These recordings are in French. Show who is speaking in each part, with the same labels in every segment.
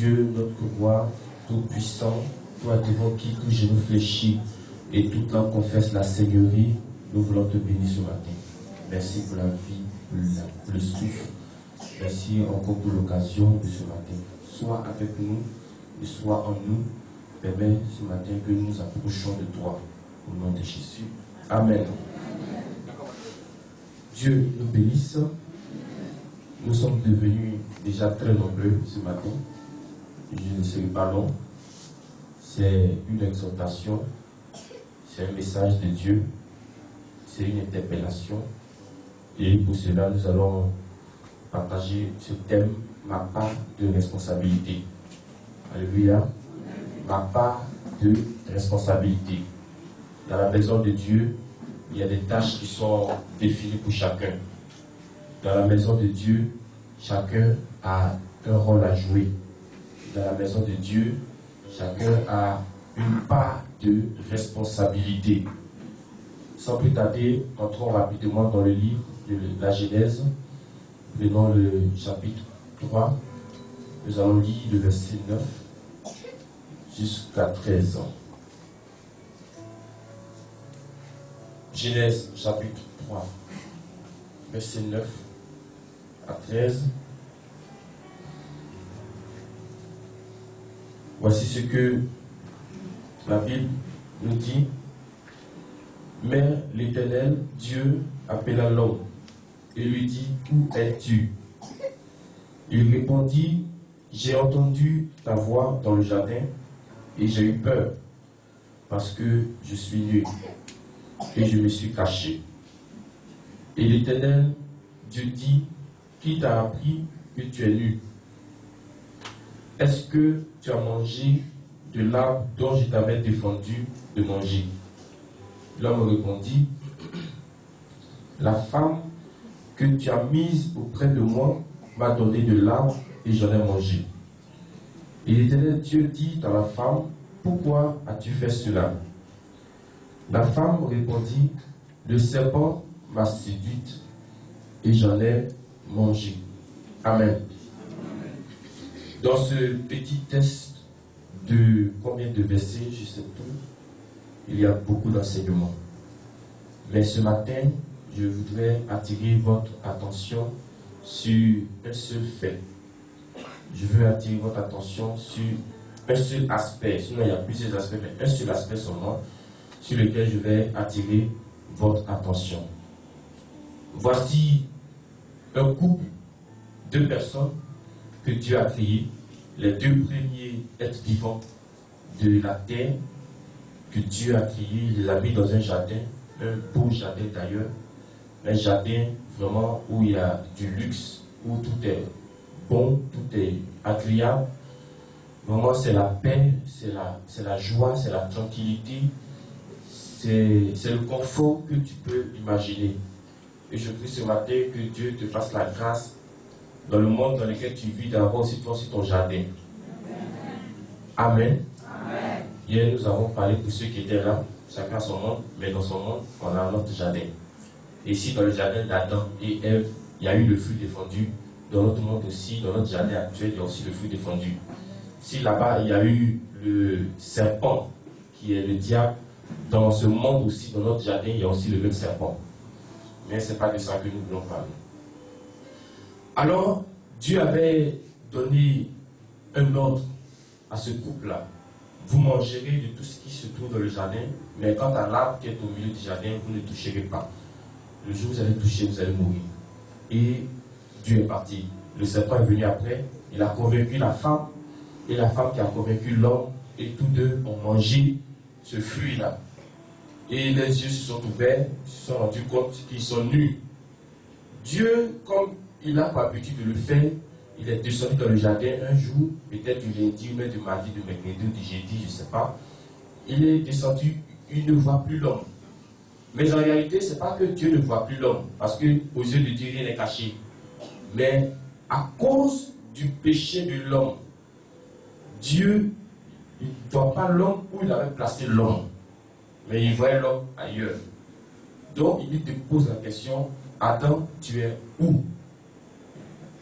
Speaker 1: Dieu, notre roi, tout-puissant, toi devant qui tout genou fléchit et toute langue confesse la Seigneurie, nous voulons te bénir ce matin. Merci pour la vie, pour le souffle. Merci encore pour l'occasion de ce matin. Sois avec nous et sois en nous. Permets ce matin que nous nous approchons de toi. Au nom de Jésus. Amen. Dieu nous bénisse. Nous sommes devenus déjà très nombreux ce matin. Je ne serai pas long. C'est une exhortation. C'est un message de Dieu. C'est une interpellation. Et pour cela, nous allons partager ce thème, ma part de responsabilité. Alléluia. Ma part de responsabilité. Dans la maison de Dieu, il y a des tâches qui sont définies pour chacun. Dans la maison de Dieu, chacun a un rôle à jouer. Dans la maison de Dieu, chacun a une part de responsabilité. Sans plus tarder, entrons rapidement dans le livre de la Genèse. Prenons le chapitre 3. Nous allons lire le verset 9 jusqu'à 13 ans. Genèse chapitre 3, verset 9 à 13. Voici ce que la Bible nous dit. Mais l'Éternel, Dieu, appela l'homme et lui dit, où es-tu? Il répondit, j'ai entendu ta voix dans le jardin et j'ai eu peur parce que je suis nu et je me suis caché. Et l'Éternel, Dieu dit, qui t'a appris que tu es nu? Est-ce que tu as mangé de l'arbre dont je t'avais défendu de manger? L'homme répondit, la femme que tu as mise auprès de moi m'a donné de l'arbre et j'en ai mangé. Et l'Éternel Dieu dit à la femme, pourquoi as-tu fait cela? La femme répondit, le serpent m'a séduite et j'en ai mangé. Amen. Dans ce petit test de combien de versets, je ne sais plus, il y a beaucoup d'enseignements. Mais ce matin, je voudrais attirer votre attention sur un seul fait. Je veux attirer votre attention sur un seul aspect. Sinon, il y a plusieurs aspects, mais un seul aspect seulement sur lequel je vais attirer votre attention. Voici un couple, deux personnes que Dieu a créées, les deux premiers êtres vivants de la terre que Dieu a créé. Il l'a mis dans un jardin, un beau jardin d'ailleurs, un jardin vraiment où il y a du luxe, où tout est bon, tout est agréable. Vraiment, c'est la paix, c'est la joie, c'est la tranquillité, c'est le confort que tu peux imaginer. Et je prie ce matin que Dieu te fasse la grâce dans le monde dans lequel tu vis, d'avoir aussi toi aussi ton jardin. Amen. Amen. Hier, nous avons parlé pour ceux qui étaient là, chacun son monde, mais dans son monde, on a notre jardin. Et ici, dans le jardin d'Adam et Ève, il y a eu le fruit défendu. Dans notre monde aussi, dans notre jardin actuel, il y a aussi le fruit défendu. Si là-bas, il y a eu le serpent, qui est le diable, dans ce monde aussi, dans notre jardin, il y a aussi le même serpent. Mais ce n'est pas de ça que nous voulons parler. Alors, Dieu avait donné un ordre à ce couple-là. Vous mangerez de tout ce qui se trouve dans le jardin, mais quant à l'arbre qui est au milieu du jardin, vous ne toucherez pas. Le jour où vous allez toucher, vous allez mourir. Et Dieu est parti. Le serpent est venu après, il a convaincu la femme, et la femme qui a convaincu l'homme, et tous deux ont mangé ce fruit-là. Et les yeux se sont ouverts, ils se sont rendus compte qu'ils sont nus. Dieu, comme il n'a pas l'habitude de le faire, il est descendu dans le jardin un jour, peut-être du lundi, ou même du mardi, du mercredi, ou du jeudi, je ne sais pas. Il est descendu, il ne voit plus l'homme. Mais en réalité, ce n'est pas que Dieu ne voit plus l'homme, parce qu'aux yeux de Dieu, rien n'est caché. Mais à cause du péché de l'homme, Dieu ne voit pas l'homme où il avait placé l'homme, mais il voyait l'homme ailleurs. Donc il te pose la question, Adam, tu es où?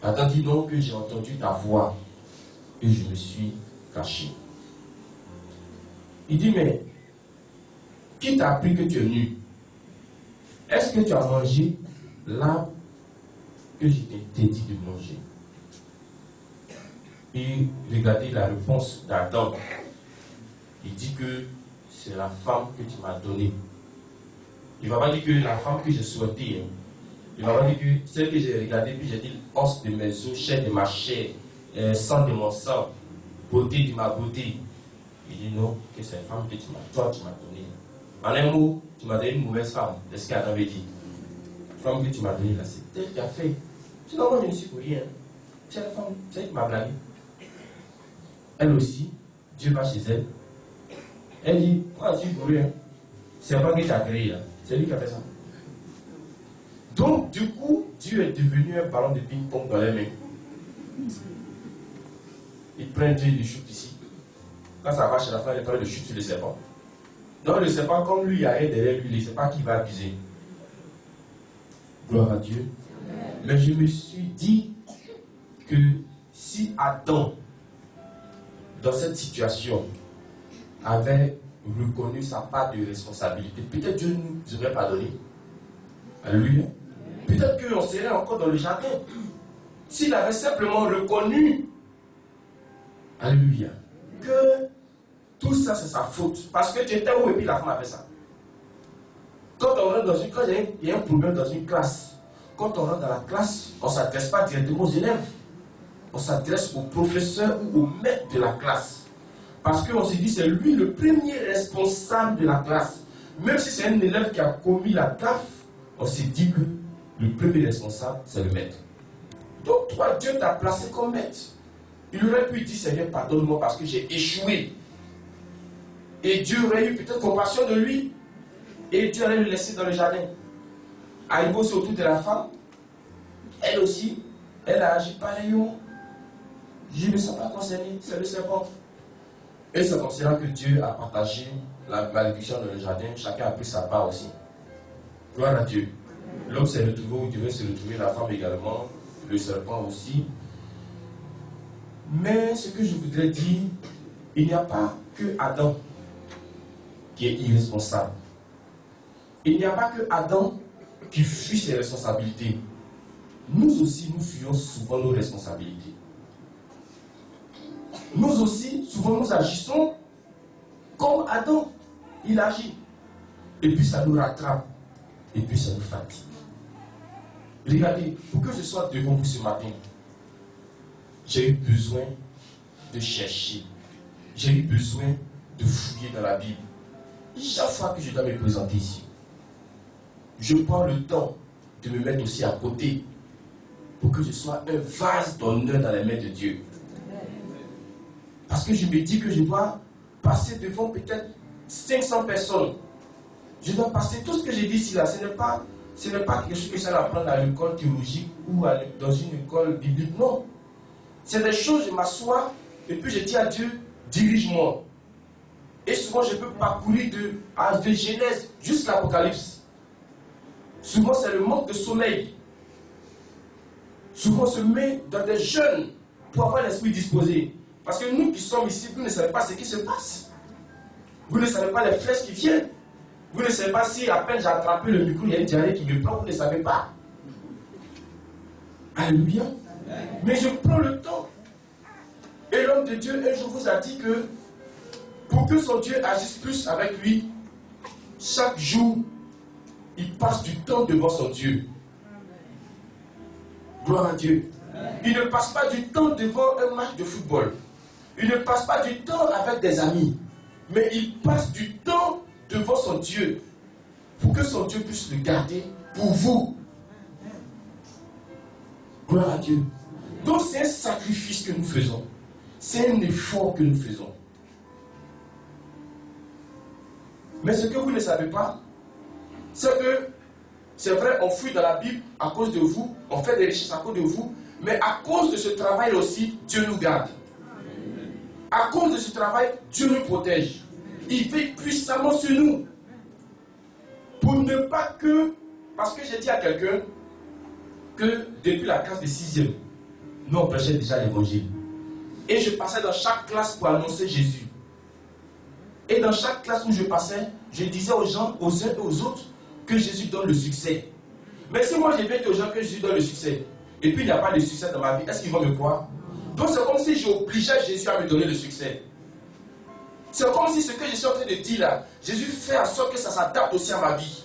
Speaker 1: Adam dit non, que j'ai entendu ta voix et je me suis caché. Il dit, mais qui t'a appris que tu es nu? Est-ce que tu as mangé l'arbre que je t'ai dit de manger? Et regardez la réponse d'Adam. Il dit que c'est la femme que tu m'as donnée. Il ne va pas dire que la femme que j'ai souhaitée. Hein. Il ne va pas dire que celle que j'ai regardée, puis j'ai dit os de mes os, chair de ma chair, sang de mon sang, beauté de ma beauté. Il dit non, que c'est la femme que toi tu m'as donnée. En un mot, tu m'as donné une mauvaise femme, c'est ce qu'Adam avait dit. La femme que tu m'as donnée là, c'est elle qui a fait. Sinon, moi je ne suis pour rien. C'est la femme, c'est elle qui m'a blagué. Elle aussi, Dieu va chez elle. Elle dit, moi je suis pour rien. C'est pas qui t'a créé là. C'est lui qui a fait ça. Donc, du coup, Dieu est devenu un ballon de ping-pong dans les mains. Il prend Dieu, il le chute ici. Quand ça va chez la femme, il prend le chute sur le serpent. Donc, le serpent, comme lui, il y a rien derrière lui, il ne sait pas qui va abuser. Gloire à Dieu. Mais je me suis dit que si Adam, dans cette situation, avait reconnu sa part de responsabilité, peut-être Dieu ne nous aurait pardonné. Alléluia. Peut-être qu'on serait encore dans le jardin. S'il avait simplement reconnu, alléluia, que tout ça c'est sa faute. Parce que tu étais où et puis la femme a fait ça. Quand on rentre dans une classe, il y a un problème dans une classe. Quand on rentre dans la classe, on ne s'adresse pas directement aux élèves. On s'adresse au professeur ou au maître de la classe. Parce qu'on se dit c'est lui le premier responsable de la classe. Même si c'est un élève qui a commis la gaffe, on s'est dit que le premier responsable, c'est le maître. Donc toi, Dieu t'a placé comme maître. Il aurait pu dire, Seigneur, pardonne-moi parce que j'ai échoué. Et Dieu aurait eu peut-être compassion de lui. Et Dieu allait le laisser dans le jardin. Arrivé aussi autour de la femme, elle aussi, elle a agi pareillement. Je ne me sens pas concerné, c'est le serpent. Et c'est comme cela que Dieu a partagé la malédiction dans le jardin. Chacun a pris sa part aussi. Gloire à Dieu. L'homme s'est retrouvé où il devait se retrouver, la femme également, le serpent aussi. Mais ce que je voudrais dire, il n'y a pas que Adam qui est irresponsable. Il n'y a pas que Adam qui fuit ses responsabilités. Nous aussi, nous fuyons souvent nos responsabilités. Nous aussi, souvent, nous agissons comme Adam. Il agit. Et puis ça nous rattrape. Et puis ça nous fatigue. Regardez, pour que je sois devant vous ce matin, j'ai eu besoin de chercher. J'ai eu besoin de fouiller dans la Bible. Chaque fois que je dois me présenter ici, je prends le temps de me mettre aussi à côté pour que je sois un vase d'honneur dans les mains de Dieu. Parce que je me dis que je dois passer devant peut-être 500 personnes. Je dois passer tout ce que j'ai dit ici là. Ce n'est pas quelque chose que ça va apprendre à l'école théologique ou dans une école biblique. Non. C'est des choses, je m'assois et puis je dis à Dieu, dirige-moi. Et souvent je peux parcourir de Genèse jusqu'à l'Apocalypse. Souvent c'est le manque de sommeil. Souvent on se met dans des jeûnes pour avoir l'esprit disposé. Parce que nous qui sommes ici, vous ne savez pas ce qui se passe. Vous ne savez pas les flèches qui viennent. Vous ne savez pas si à peine j'ai attrapé le micro, il y a une diarrhée qui me prend, vous ne savez pas. Alléluia. Mais je prends le temps. Et l'homme de Dieu, un jour vous a dit que pour que son Dieu agisse plus avec lui, chaque jour, il passe du temps devant son Dieu. Gloire à Dieu. Il ne passe pas du temps devant un match de football. Il ne passe pas du temps avec des amis. Mais il passe du temps devant son Dieu pour que son Dieu puisse le garder pour vous. Gloire à Dieu. Donc c'est un sacrifice que nous faisons. C'est un effort que nous faisons. Mais ce que vous ne savez pas, c'est que, c'est vrai, on fuit dans la Bible à cause de vous, on fait des richesses à cause de vous, mais à cause de ce travail aussi, Dieu nous garde. À cause de ce travail, Dieu nous protège. Il veille puissamment sur nous. Pour ne pas que, parce que j'ai dit à quelqu'un que depuis la classe de 6e, nous on prêchait déjà l'évangile. Et je passais dans chaque classe pour annoncer Jésus. Et dans chaque classe où je passais, je disais aux gens, aux uns et aux autres, que Jésus donne le succès. Mais si moi j'ai bien dit aux gens que Jésus donne le succès, et puis il n'y a pas de succès dans ma vie, est-ce qu'ils vont me croire? Donc c'est comme si j'obligeais Jésus à me donner le succès. C'est comme si ce que je suis en train de dire là, Jésus fait en sorte que ça s'adapte aussi à ma vie.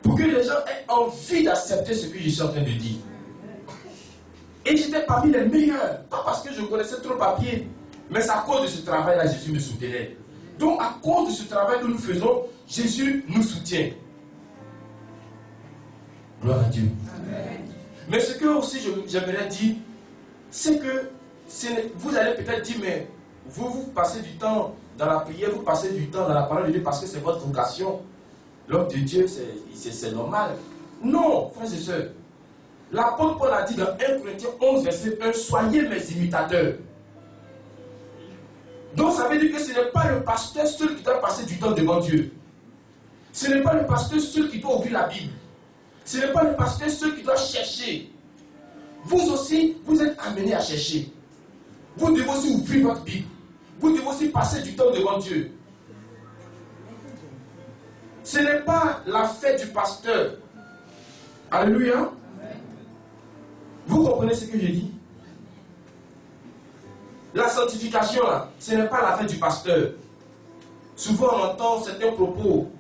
Speaker 1: Pour que les gens aient envie d'accepter ce que je suis en train de dire. Et j'étais parmi les meilleurs. Pas parce que je connaissais trop le papier, mais c'est à cause de ce travail-là, Jésus me soutenait. Donc à cause de ce travail que nous faisons, Jésus nous soutient. Gloire à Dieu. Amen. Mais ce que aussi j'aimerais dire, c'est que vous allez peut-être dire, mais vous passez du temps dans la prière, vous passez du temps dans la parole de Dieu parce que c'est votre vocation. L'homme de Dieu, c'est normal. Non, frères et sœurs. L'apôtre Paul a dit dans 1 Corinthiens 11, verset 1, soyez mes imitateurs. Donc ça veut dire que ce n'est pas le pasteur seul qui doit passer du temps devant Dieu. Ce n'est pas le pasteur seul qui doit ouvrir la Bible. Ce n'est pas le pasteur seul qui doit chercher. Vous aussi, vous êtes amenés à chercher. Vous devez aussi ouvrir votre Bible. Vous devez aussi passer du temps devant Dieu. Ce n'est pas la fête du pasteur. Alléluia. Vous comprenez ce que je dis? La sanctification, là, ce n'est pas la fête du pasteur. Souvent, on entend certains propos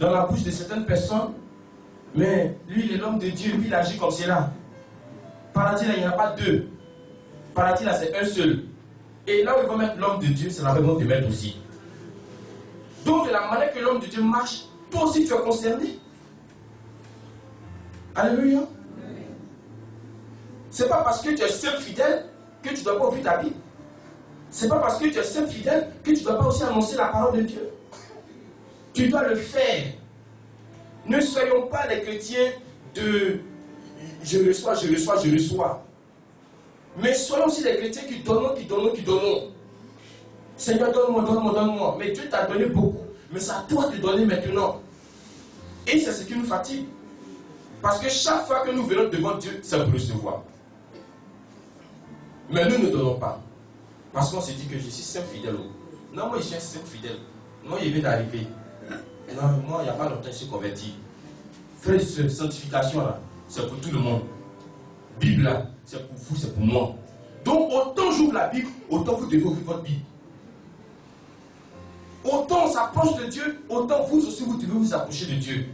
Speaker 1: dans la bouche de certaines personnes, mais lui, il est l'homme de Dieu, lui, il agit comme cela. Paradis, là, il n'y en a pas deux. Paradis, là, c'est un seul. Et là où ils vont mettre l'homme de Dieu, c'est là où ils vont te mettre aussi. Donc, de la manière que l'homme de Dieu marche, toi aussi, tu es concerné. Alléluia. C'est pas parce que tu es seul fidèle que tu ne dois pas ouvrir ta Bible. C'est pas parce que tu es seul fidèle que tu ne dois pas aussi annoncer la parole de Dieu. Tu dois le faire. Ne soyons pas les chrétiens de je reçois, je reçois, je reçois. Mais soyons aussi les chrétiens qui donnons, qui donnons, qui donnons. Seigneur, donne-moi, donne-moi, donne-moi. Mais Dieu t'a donné beaucoup. Mais c'est à toi de donner maintenant. Et c'est ce qui nous fatigue. Parce que chaque fois que nous venons devant Dieu, c'est pour recevoir. Mais nous ne donnons pas. Parce qu'on se dit que je suis saint fidèle. Non, moi je suis un saint fidèle. Moi, il vient d'arriver. Non, moi, il n'y a pas longtemps, je suis converti. Frère, cette sanctification là, c'est pour tout le monde. Bible là, c'est pour vous, c'est pour moi. Donc, autant j'ouvre la Bible, autant vous devez ouvrir votre Bible. Autant on s'approche de Dieu, autant vous aussi vous devez vous approcher de Dieu.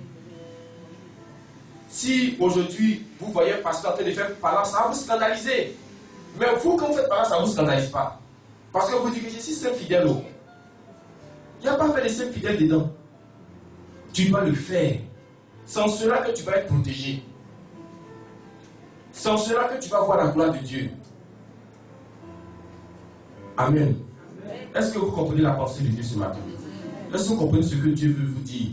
Speaker 1: Si aujourd'hui, vous voyez un pasteur en train de faire par là, ça va vous scandaliser. Mais vous, quand vous faites par là, ça ne vous scandalise pas. Parce que vous dites que je suis saint fidèle. Il n'y a pas fait de saint fidèle dedans. Tu dois le faire. Sans cela que tu vas être protégé. Sans cela que tu vas voir la gloire de Dieu. Amen. Est-ce que vous comprenez la pensée de Dieu ce matin? Est-ce que vous comprenez ce que Dieu veut vous dire?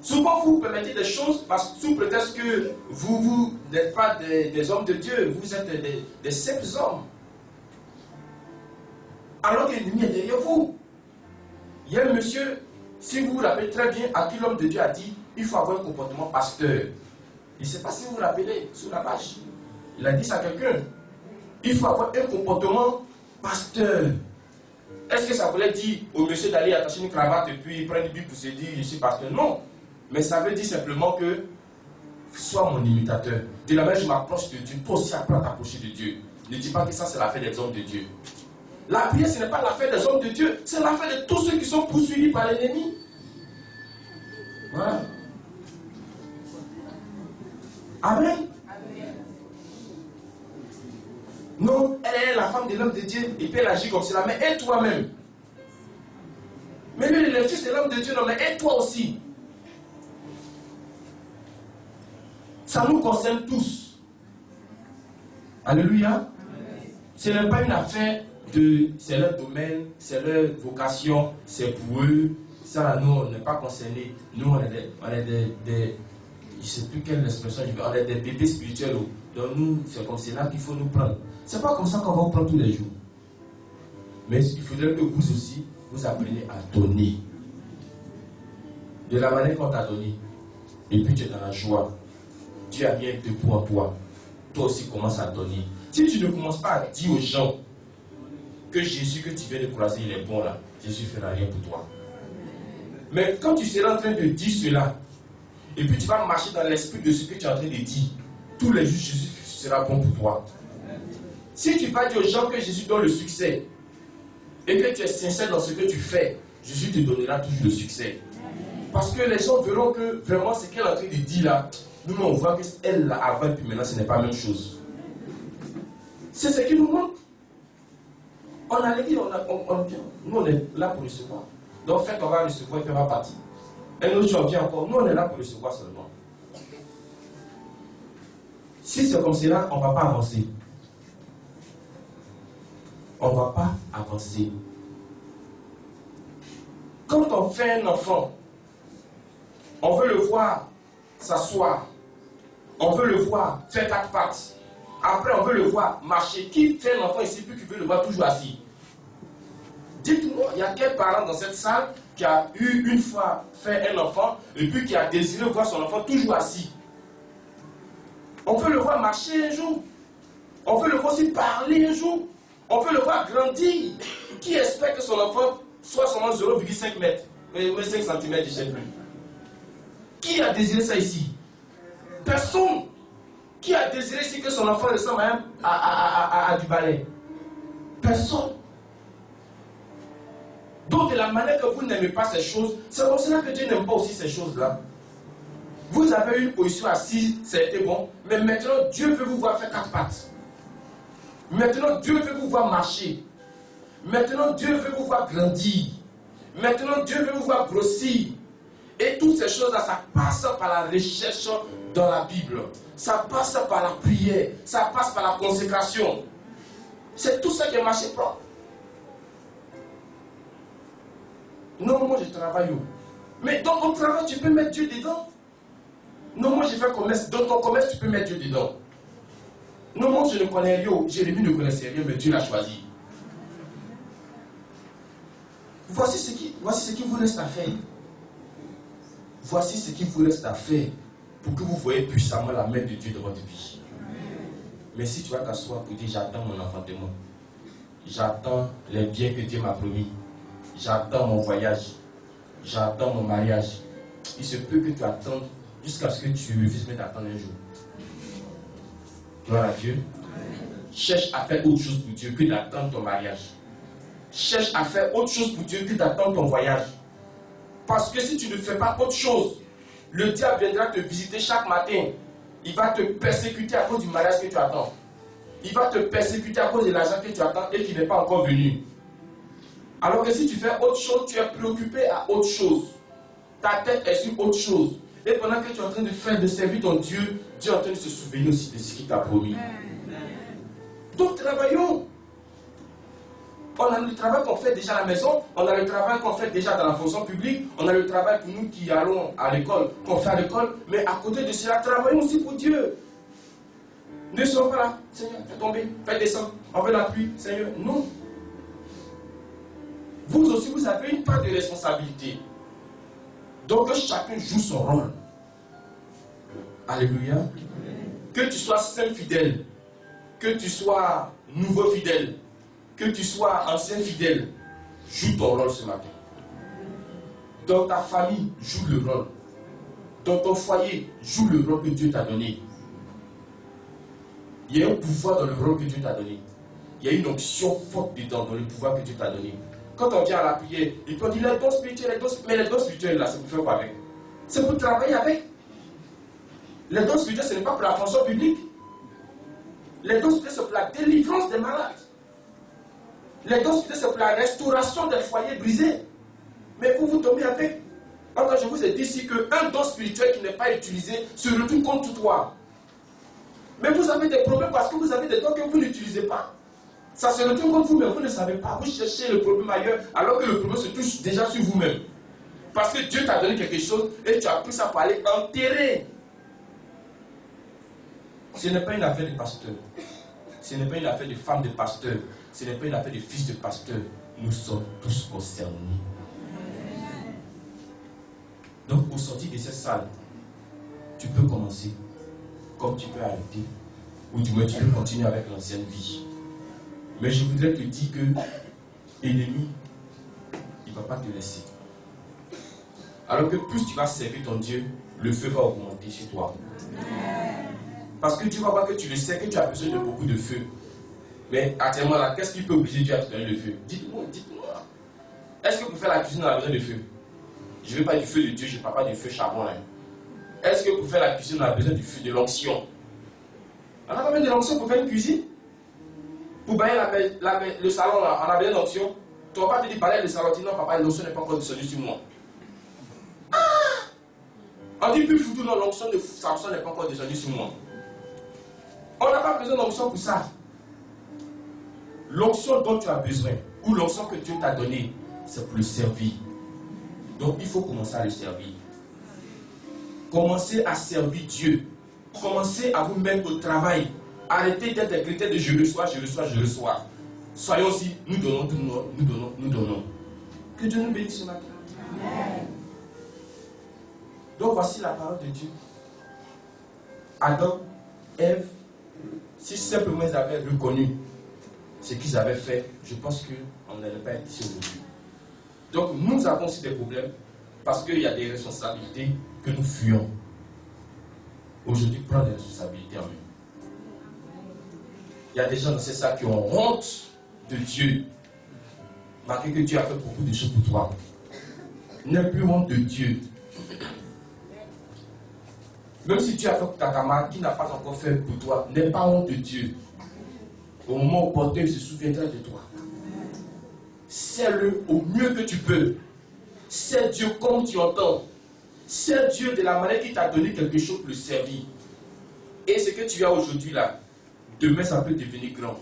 Speaker 1: Souvent, vous permettez des choses sous prétexte que vous n'êtes pas des hommes de Dieu, vous êtes des simples hommes. Alors que l'ennemi est derrière vous. Il y a un monsieur, si vous vous rappelez très bien, à qui l'homme de Dieu a dit, il faut avoir un comportement pasteur. Je ne sais pas si vous vous rappelez, sous la page. Il a dit ça à quelqu'un. Il faut avoir un comportement pasteur. Est-ce que ça voulait dire au monsieur d'aller attacher une cravate et puis prendre une Bible pour se dire, je suis pasteur? Non. Mais ça veut dire simplement que sois mon imitateur. De la manière je m'approche de Dieu, toi aussi apprends à t'approcher de Dieu. Ne dis pas que ça c'est l'affaire des hommes de Dieu. La prière ce n'est pas l'affaire des hommes de Dieu, c'est l'affaire de tous ceux qui sont poursuivis par l'ennemi. Voilà. Amen. Non, elle est la femme de l'homme de Dieu et puis elle agit comme cela. Mais aide toi-même. Mais lui, le fils de l'homme de Dieu, non, mais aide toi aussi. Ça nous concerne tous. Alléluia. Ce n'est pas une affaire de... C'est leur domaine, c'est leur vocation, c'est pour eux. Ça, nous, on n'est pas concernés. Nous, on est des je ne sais plus quelle expression, on est des bébés spirituels. Donc nous, c'est comme cela qu'il faut nous prendre. Ce n'est pas comme ça qu'on va vous prendre tous les jours. Mais il faudrait que vous aussi, vous appreniez à donner. De la manière qu'on t'a donné. Et puis tu es dans la joie. Dieu a mis un dépôt en toi. Toi aussi commence à donner. Si tu ne commences pas à dire aux gens que Jésus que tu viens de croiser, il est bon là, Jésus ne fera rien pour toi. Mais quand tu seras en train de dire cela, et puis tu vas marcher dans l'esprit de ce que tu es en train de dire, tous les jours Jésus sera bon pour toi. Si tu vas dire aux gens que Jésus donne le succès, et que tu es sincère dans ce que tu fais, Jésus te donnera toujours le succès. Parce que les gens verront que vraiment ce qu'elle est en train de dire là, nous on voit qu'elle l'a avant et puis maintenant ce n'est pas la même chose. C'est ce qui nous manque. On a dit, nous on est là pour recevoir. Donc fait qu'on va recevoir et puis on va partir. Et nous on vient encore, nous on est là pour recevoir seulement. Si c'est comme cela, on ne va pas avancer. On ne va pas avancer. Quand on fait un enfant, on veut le voir s'asseoir. On veut le voir faire 4 pattes. Après, on veut le voir marcher. Qui fait un enfant ici puis qui veut le voir toujours assis? Dites-moi, il y a quel parent dans cette salle qui a eu une fois fait un enfant et puis qui a désiré voir son enfant toujours assis? On veut le voir marcher un jour. On veut le voir aussi parler un jour. On veut le voir grandir. Qui espère que son enfant soit seulement 0,5 mètres, 5 cm, je ne sais plus. Qui a désiré ça ici? Personne. Qui a désiré ici que son enfant ressemble à du balai? Personne. Donc de la manière que vous n'aimez pas ces choses, c'est comme cela que Dieu n'aime pas aussi ces choses-là. Vous avez une position assise, c'était bon, mais maintenant Dieu veut vous voir faire 4 pattes. Maintenant Dieu veut vous voir marcher. Maintenant Dieu veut vous voir grandir. Maintenant Dieu veut vous voir grossir. Et toutes ces choses-là, ça passe par la recherche dans la Bible. Ça passe par la prière. Ça passe par la consécration. C'est tout ça qui est marché propre. Non, moi je travaille où? Mais dans ton travail, tu peux mettre Dieu dedans. Non, moi je fais commerce. Dans ton commerce, tu peux mettre Dieu dedans. Non, moi je ne connais rien. Jérémie ne connaissait rien, mais Dieu l'a choisi. Voici ce qui vous reste à faire. Voici ce qu'il vous reste à faire pour que vous voyez puissamment la main de Dieu dans votre vie. Mais si tu vas t'asseoir pour dire j'attends mon enfantement, j'attends les biens que Dieu m'a promis, j'attends mon voyage, j'attends mon mariage, il se peut que tu attendes jusqu'à ce que tu refuses même d'attendre un jour. Gloire à Dieu. Cherche à faire autre chose pour Dieu que d'attendre ton mariage. Cherche à faire autre chose pour Dieu que d'attendre ton voyage. Parce que si tu ne fais pas autre chose, le diable viendra te visiter chaque matin. Il va te persécuter à cause du mariage que tu attends. Il va te persécuter à cause de l'argent que tu attends et qui n'est pas encore venu. Alors que si tu fais autre chose, tu es préoccupé à autre chose. Ta tête est sur autre chose. Et pendant que tu es en train de faire, de servir ton Dieu, Dieu est en train de se souvenir aussi de ce qu'il t'a promis. Donc travaillons. On a le travail qu'on fait déjà à la maison, on a le travail qu'on fait déjà dans la fonction publique, on a le travail pour nous qui allons à l'école, qu'on fait à l'école, mais à côté de cela, travaillons aussi pour Dieu. Ne soyons pas là, Seigneur, fais tomber, fais descendre, on veut la pluie, Seigneur. Non. Vous aussi, vous avez une part de responsabilité. Donc que chacun joue son rôle. Alléluia. Que tu sois saint fidèle, que tu sois nouveau fidèle, que tu sois ancien fidèle, joue ton rôle ce matin. Dans ta famille, joue le rôle. Dans ton foyer, joue le rôle que Dieu t'a donné. Il y a un pouvoir dans le rôle que Dieu t'a donné. Il y a une onction forte dedans, dans le pouvoir que Dieu t'a donné. Quand on vient à la prière, il peut dire les dons spirituels, mais les dons spirituels là, c'est pour faire quoi avec? C'est pour travailler avec. Les dons spirituels, ce n'est pas pour la fonction publique. Les dons spirituels, c'est pour la délivrance des malades. Les dons spirituels, c'est pour la restauration des foyers brisés. Mais vous tombez avec. Alors je vous ai dit ici qu'un don spirituel qui n'est pas utilisé se retourne contre toi. Mais vous avez des problèmes parce que vous avez des dons que vous n'utilisez pas. Ça se retourne contre vous, mais vous ne savez pas. Vous cherchez le problème ailleurs, alors que le problème se touche déjà sur vous-même. Parce que Dieu t'a donné quelque chose et tu as pris ça pour aller enterrer. Ce n'est pas une affaire de pasteur. Ce n'est pas une affaire de femme de pasteur. Ce n'est pas une affaire de fils de pasteur. Nous sommes tous concernés. Donc, au sortir de cette salle, tu peux commencer comme tu peux arrêter. Ou du moins tu peux continuer avec l'ancienne vie. Mais je voudrais te dire que l'ennemi, il ne va pas te laisser. Alors que plus tu vas servir ton Dieu, le feu va augmenter sur toi. Parce que tu vas voir que tu le sais, que tu as besoin de beaucoup de feu. Mais actuellement là, qu'est-ce qui peut obliger Dieu à te donner le feu? Dites-moi, dites-moi. Est-ce que pour faire la cuisine, on a besoin de feu? Je ne veux pas du feu de Dieu, je ne parle pas du feu charbon. Hein. Est-ce que pour faire la cuisine, on a besoin du feu, de l'onction? On a besoin de l'onction pour faire une cuisine? Pour bailler le salon, là, on a besoin d'onction? Tu ne vas pas te dire, bailler le salon, tu dis non, papa, l'onction n'est pas encore descendue sur moi. On dit plus foutu, non, l'onction de Samson n'est pas encore descendue sur moi. On n'a pas besoin d'onction pour ça. L'onction dont tu as besoin, ou l'onction que Dieu t'a donnée, c'est pour le servir. Donc il faut commencer à le servir. Commencez à servir Dieu. Commencez à vous mettre au travail. Arrêtez d'être des critères de je reçois, je reçois, je reçois. Soyons aussi, nous donnons, nous donnons, nous donnons. Que Dieu nous bénisse ce matin. Amen. Donc voici la parole de Dieu. Adam, Ève, si simplement ils avaient reconnu ce qu'ils avaient fait, je pense qu'on n'allait pas être ici aujourd'hui. Donc nous avons aussi des problèmes parce qu'il y a des responsabilités que nous fuyons. Aujourd'hui, prendre des responsabilités en main. Il y a des gens dans ces salles qui ont honte de Dieu. Malgré que Dieu a fait beaucoup de choses pour toi. N'aie plus honte de Dieu. Même si tu as fait pour ta camarade qui n'a pas encore fait pour toi, n'aie pas honte de Dieu. Au moment opportun, il se souviendra de toi. Sers-le au mieux que tu peux. Sers Dieu comme tu entends. Sers Dieu de la manière qu'il t'a donné quelque chose pour le servir. Et ce que tu as aujourd'hui là, demain ça peut devenir grand.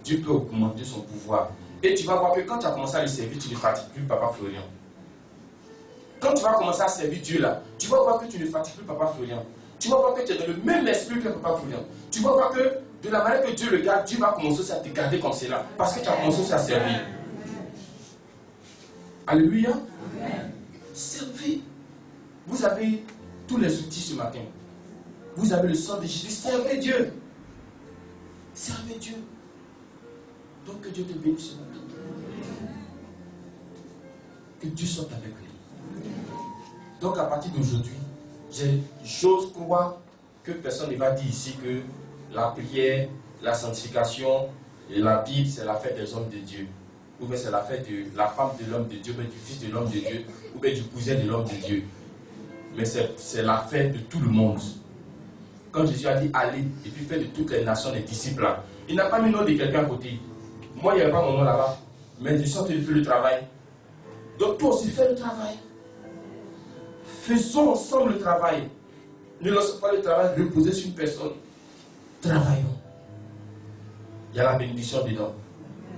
Speaker 1: Dieu peut augmenter son pouvoir. Et tu vas voir que quand tu as commencé à le servir, tu ne fatigues plus Papa Florian. Quand tu vas commencer à servir Dieu là, tu vas voir que tu ne fatigues plus Papa Florian. Tu vas voir que tu es dans le même esprit que Papa Florian. Tu vas voir que de la manière que Dieu le garde, Dieu va commencer à te garder comme cela. Parce que tu as commencé à servir. Alléluia. Servez. Vous avez tous les outils ce matin. Vous avez le sang de Jésus. Servez Dieu. Servez Dieu. Donc que Dieu te bénisse ce matin. Que Dieu soit avec lui. Donc à partir d'aujourd'hui, j'ose croire que personne ne va dire ici que la prière, la sanctification et la Bible, c'est la fête des hommes de Dieu. Ou bien c'est la fête de la femme de l'homme de Dieu, ou bien du fils de l'homme de Dieu, ou bien du cousin de l'homme de Dieu. Mais c'est la fête de tout le monde. Quand Jésus a dit allez et puis faites de toutes les nations des disciples là, il n'a pas mis le nom de quelqu'un à côté. Moi, il n'y avait pas mon nom là-bas. Mais je suis en train de faire le travail. Donc toi aussi, fais le travail. Faisons ensemble le travail. Ne laissons pas le travail reposer sur une personne. Travaillons. Il y a la bénédiction dedans.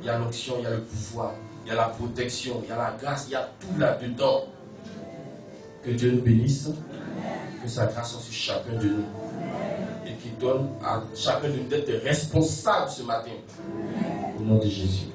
Speaker 1: Il y a l'onction, il y a le pouvoir, il y a la protection, il y a la grâce, il y a tout là-dedans. Que Dieu nous bénisse. Que sa grâce soit sur chacun de nous. Et qu'il donne à chacun de nous d'être responsable ce matin. Au nom de Jésus.